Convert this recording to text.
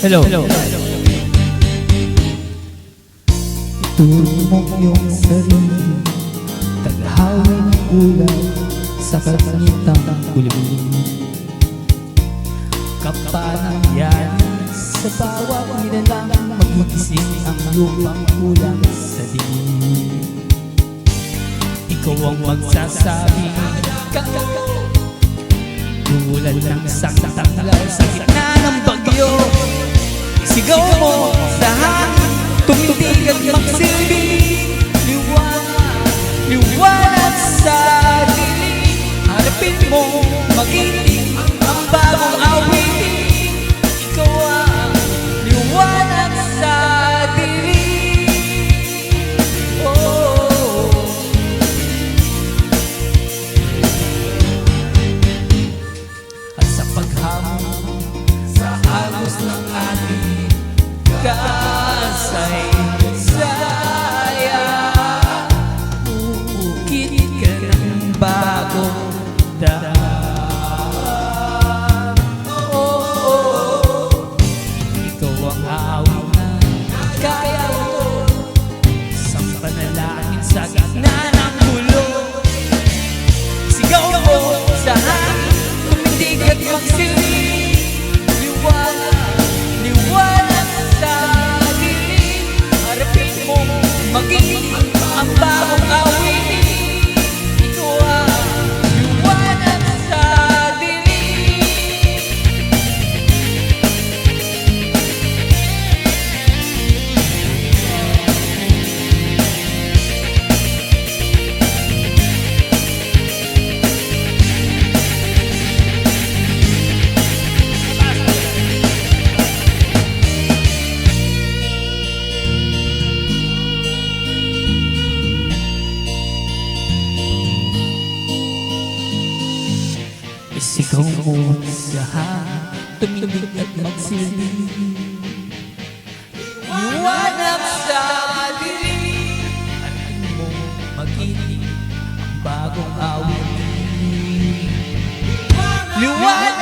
Hello. Ituro mo yung sarili, taghawin ng ulan sa kalsitang kulubing. Kapanan yan sa bawat nilalang, magigising ang lupang kulang sa dilim. Ikaw ang magsasabi, tulad ng sangtanglaw sa gitna ng bagyo. Sigaw mo sa hangin, tumitig at magsilbing liwanag sa dilim. Harapin mo, magiting ang bagong awitin. Ikaw ang liwanag sa dilim. Oh. At sa paghamon sa agos ng ating kasay-saya, uukit ka ng bagong daan. Oh, ikaw ang awit na kaya mo sa panalangin sa gitna ng gulo. Sigaw mo sa hangin, tumitig at magsilbing liwanag sa dilim. Harapin mo, maging ang bagong awitin. Ikaw ang liwanag sa dilim. Sigaw mo sa hangin, tumitig at magsilbing liwanag sa dilim. Harapin mo, magiting ang bagong awitin. Liwanag